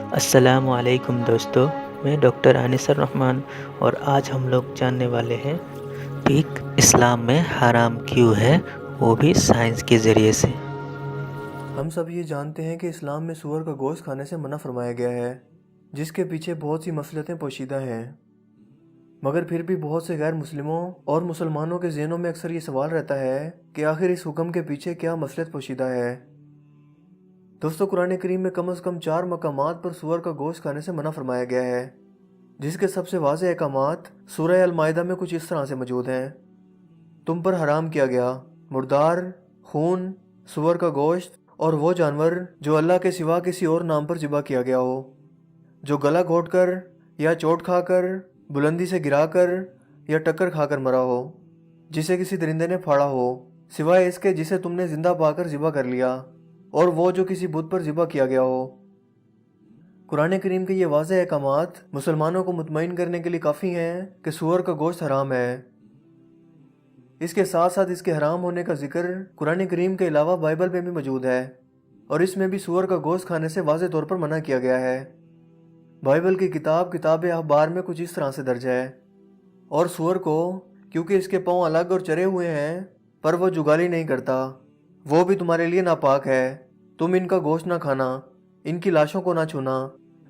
السلام علیکم دوستو، میں ڈاکٹر انیس الرحمن اور آج ہم لوگ جاننے والے ہیں پیک اسلام میں حرام کیوں ہے، وہ بھی سائنس کے ذریعے سے۔ ہم سب یہ جانتے ہیں کہ اسلام میں سور کا گوشت کھانے سے منع فرمایا گیا ہے، جس کے پیچھے بہت سی مصلحتیں پوشیدہ ہیں، مگر پھر بھی بہت سے غیر مسلموں اور مسلمانوں کے ذہنوں میں اکثر یہ سوال رہتا ہے کہ آخر اس حکم کے پیچھے کیا مصلحت پوشیدہ ہے۔ دوستو، قرآن کریم میں کم از کم 4 مقامات پر سور کا گوشت کھانے سے منع فرمایا گیا ہے، جس کے سب سے واضح احکامات سورہ المائدہ میں کچھ اس طرح سے موجود ہیں۔ تم پر حرام کیا گیا مردار، خون، سور کا گوشت اور وہ جانور جو اللہ کے سوا کسی اور نام پر ذبح کیا گیا ہو، جو گلا گھونٹ کر یا چوٹ کھا کر، بلندی سے گرا کر یا ٹکر کھا کر مرا ہو، جسے کسی درندے نے پھاڑا ہو، سوائے اس کے جسے تم نے زندہ پا کر ذبح کر لیا، اور وہ جو کسی بت پر ذبح کیا گیا ہو۔ قرآن کریم کے یہ واضح احکامات مسلمانوں کو مطمئن کرنے کے لیے کافی ہیں کہ سور کا گوشت حرام ہے۔ اس کے ساتھ ساتھ اس کے حرام ہونے کا ذکر قرآن کریم کے علاوہ بائبل میں بھی موجود ہے، اور اس میں بھی سور کا گوشت کھانے سے واضح طور پر منع کیا گیا ہے۔ بائبل کی کتاب اخبار میں کچھ اس طرح سے درج ہے، اور سور کو کیونکہ اس کے پاؤں الگ اور چرے ہوئے ہیں پر وہ جگالی نہیں کرتا، وہ بھی تمہارے لیے ناپاک ہے، تم ان کا گوشت نہ کھانا، ان کی لاشوں کو نہ چھونا،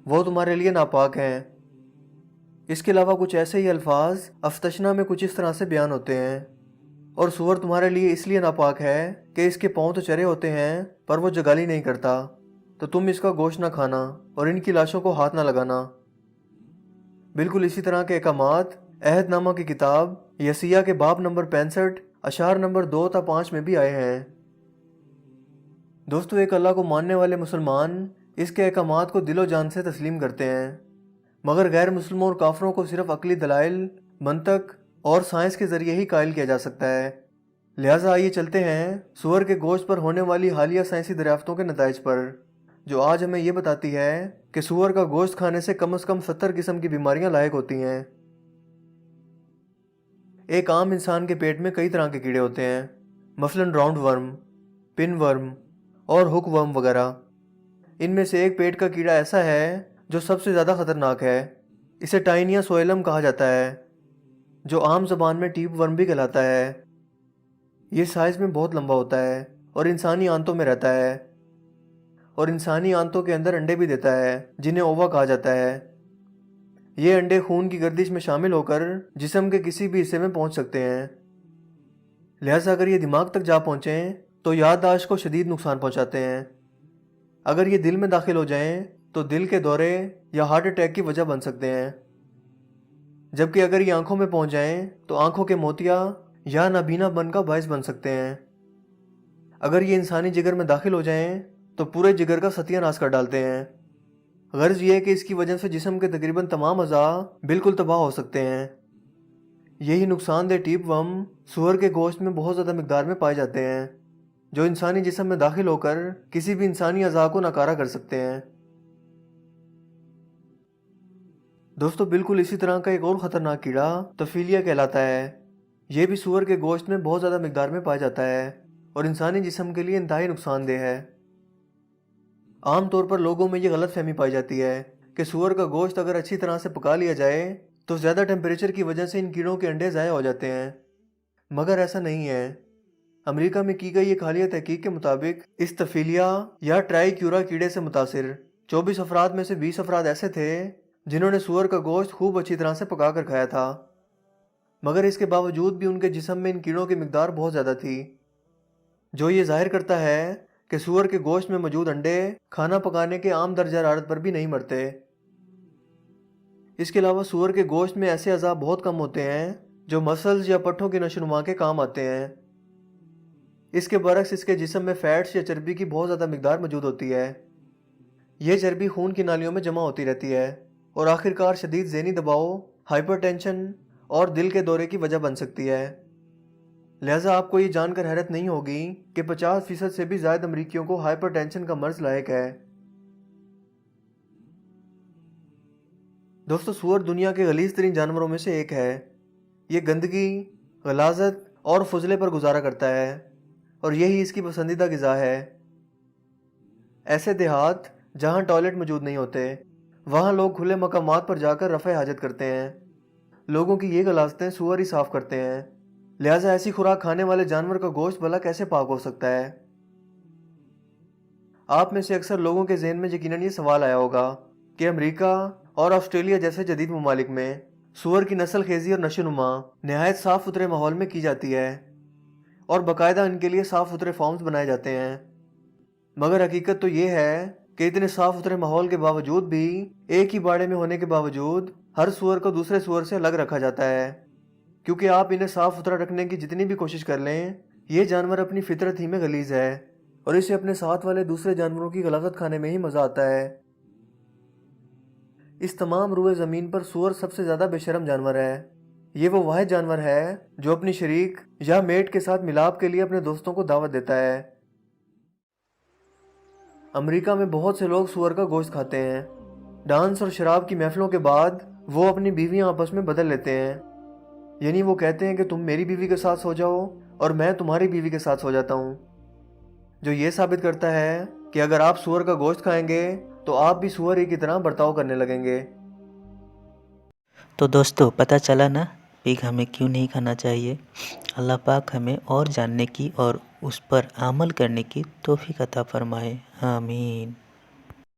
وہ تمہارے لیے ناپاک ہیں۔ اس کے علاوہ کچھ ایسے ہی الفاظ افتشنا میں کچھ اس طرح سے بیان ہوتے ہیں، اور سور تمہارے لیے اس لیے ناپاک ہے کہ اس کے پاؤں تو چرے ہوتے ہیں پر وہ جگالی نہیں کرتا، تو تم اس کا گوشت نہ کھانا اور ان کی لاشوں کو ہاتھ نہ لگانا۔ بالکل اسی طرح کے احکامات عہد نامہ کی کتاب یسیہ کے باب نمبر 65 اشعار نمبر 2 تا 5 میں بھی آئے ہیں۔ دوستو، ایک اللہ کو ماننے والے مسلمان اس کے احکامات کو دل و جان سے تسلیم کرتے ہیں، مگر غیر مسلموں اور کافروں کو صرف عقلی دلائل، منطق اور سائنس کے ذریعے ہی قائل کیا جا سکتا ہے۔ لہٰذا آئیے چلتے ہیں سور کے گوشت پر ہونے والی حالیہ سائنسی دریافتوں کے نتائج پر، جو آج ہمیں یہ بتاتی ہے کہ سور کا گوشت کھانے سے کم از کم 70 قسم کی بیماریاں لاحق ہوتی ہیں۔ ایک عام انسان کے پیٹ میں کئی طرح کے کیڑے ہوتے ہیں، مثلاً راؤنڈ ورم، پن ورم اور ہک ورم وغیرہ۔ ان میں سے ایک پیٹ کا کیڑا ایسا ہے جو سب سے زیادہ خطرناک ہے، اسے ٹائنیا سوئلم کہا جاتا ہے، جو عام زبان میں ٹیپ ورم بھی کہلاتا ہے۔ یہ سائز میں بہت لمبا ہوتا ہے اور انسانی آنتوں میں رہتا ہے، اور انسانی آنتوں کے اندر انڈے بھی دیتا ہے جنہیں اووا کہا جاتا ہے۔ یہ انڈے خون کی گردش میں شامل ہو کر جسم کے کسی بھی حصے میں پہنچ سکتے ہیں، لہٰذا اگر یہ دماغ تک جا پہنچیں تو یادداشت کو شدید نقصان پہنچاتے ہیں۔ اگر یہ دل میں داخل ہو جائیں تو دل کے دورے یا ہارٹ اٹیک کی وجہ بن سکتے ہیں، جبکہ اگر یہ آنکھوں میں پہنچ جائیں تو آنکھوں کے موتیا یا نابینا بن کا باعث بن سکتے ہیں۔ اگر یہ انسانی جگر میں داخل ہو جائیں تو پورے جگر کا ستیہ ناش کر ڈالتے ہیں۔ غرض یہ ہے کہ اس کی وجہ سے جسم کے تقریباً تمام اعضاء بالکل تباہ ہو سکتے ہیں۔ یہی نقصان دہ ٹیپ ورم سور کے گوشت میں بہت زیادہ مقدار میں پائے جاتے ہیں، جو انسانی جسم میں داخل ہو کر کسی بھی انسانی اعضاء کو ناکارہ کر سکتے ہیں۔ دوستو، بالکل اسی طرح کا ایک اور خطرناک کیڑا طفیلیہ کہلاتا ہے۔ یہ بھی سور کے گوشت میں بہت زیادہ مقدار میں پایا جاتا ہے اور انسانی جسم کے لیے انتہائی نقصان دہ ہے۔ عام طور پر لوگوں میں یہ غلط فہمی پائی جاتی ہے کہ سور کا گوشت اگر اچھی طرح سے پکا لیا جائے تو زیادہ ٹیمپریچر کی وجہ سے ان کیڑوں کے انڈے ضائع ہو جاتے ہیں، مگر ایسا نہیں ہے۔ امریکہ میں کی گئی ایک حالیہ تحقیق کے مطابق اس طفیلیہ یا ٹرائی کیورا کیڑے سے متاثر 24 افراد میں سے 20 افراد ایسے تھے جنہوں نے سور کا گوشت خوب اچھی طرح سے پکا کر کھایا تھا، مگر اس کے باوجود بھی ان کے جسم میں ان کیڑوں کی مقدار بہت زیادہ تھی، جو یہ ظاہر کرتا ہے کہ سور کے گوشت میں موجود انڈے کھانا پکانے کے عام درجہ حرارت پر بھی نہیں مرتے۔ اس کے علاوہ سور کے گوشت میں ایسے اعضاء بہت کم ہوتے ہیں جو مسلز یا پٹھوں کی نشو و نما کے کام آتے ہیں۔ اس کے برعکس اس کے جسم میں فیٹس یا چربی کی بہت زیادہ مقدار موجود ہوتی ہے۔ یہ چربی خون کی نالیوں میں جمع ہوتی رہتی ہے اور آخرکار شدید ذہنی دباؤ، ہائپر ٹینشن اور دل کے دورے کی وجہ بن سکتی ہے۔ لہٰذا آپ کو یہ جان کر حیرت نہیں ہوگی کہ 50% سے بھی زائد امریکیوں کو ہائپر ٹینشن کا مرض لاحق ہے۔ دوستو، سور دنیا کے غلیظ ترین جانوروں میں سے ایک ہے۔ یہ گندگی، غلاظت اور فضلے پر گزارا کرتا ہے، اور یہی اس کی پسندیدہ غذا ہے۔ ایسے دیہات جہاں ٹوائلٹ موجود نہیں ہوتے وہاں لوگ کھلے مقامات پر جا کر رفع حاجت کرتے ہیں۔ لوگوں کی یہ غلاظتیں سور ہی صاف کرتے ہیں، لہٰذا ایسی خوراک کھانے والے جانور کا گوشت بھلا کیسے پاک ہو سکتا ہے؟ آپ میں سے اکثر لوگوں کے ذہن میں یقیناً یہ سوال آیا ہوگا کہ امریکہ اور آسٹریلیا جیسے جدید ممالک میں سور کی نسل خیزی اور نشو نما نہایت صاف ستھرے ماحول میں کی جاتی ہے اور باقاعدہ ان کے لیے صاف ستھرے فارمز بنائے جاتے ہیں، مگر حقیقت تو یہ ہے کہ اتنے صاف ستھرے ماحول کے باوجود بھی ایک ہی باڑے میں ہونے کے باوجود ہر سور کو دوسرے سور سے الگ رکھا جاتا ہے، کیونکہ آپ انہیں صاف ستھرا رکھنے کی جتنی بھی کوشش کر لیں، یہ جانور اپنی فطرت ہی میں غلیظ ہے اور اسے اپنے ساتھ والے دوسرے جانوروں کی غلاظت کھانے میں ہی مزہ آتا ہے۔ اس تمام روئے زمین پر سور سب سے زیادہ بے شرم جانور ہے۔ یہ وہ واحد جانور ہے جو اپنی شریک یا میٹ کے ساتھ ملاپ کے لیے اپنے دوستوں کو دعوت دیتا ہے۔ امریکہ میں بہت سے لوگ سور کا گوشت کھاتے ہیں۔ ڈانس اور شراب کی محفلوں کے بعد وہ اپنی بیویاں آپس میں بدل لیتے ہیں، یعنی وہ کہتے ہیں کہ تم میری بیوی کے ساتھ سو جاؤ اور میں تمہاری بیوی کے ساتھ سو جاتا ہوں، جو یہ ثابت کرتا ہے کہ اگر آپ سور کا گوشت کھائیں گے تو آپ بھی سور ہی کی طرح برتاؤ کرنے لگیں گے۔ تو دوستو پتہ چلا نا پیگ ہمیں کیوں نہیں کھانا چاہیے۔ اللہ پاک ہمیں اور جاننے کی اور اس پر عمل کرنے کی توفیق عطا فرمائے، آمین۔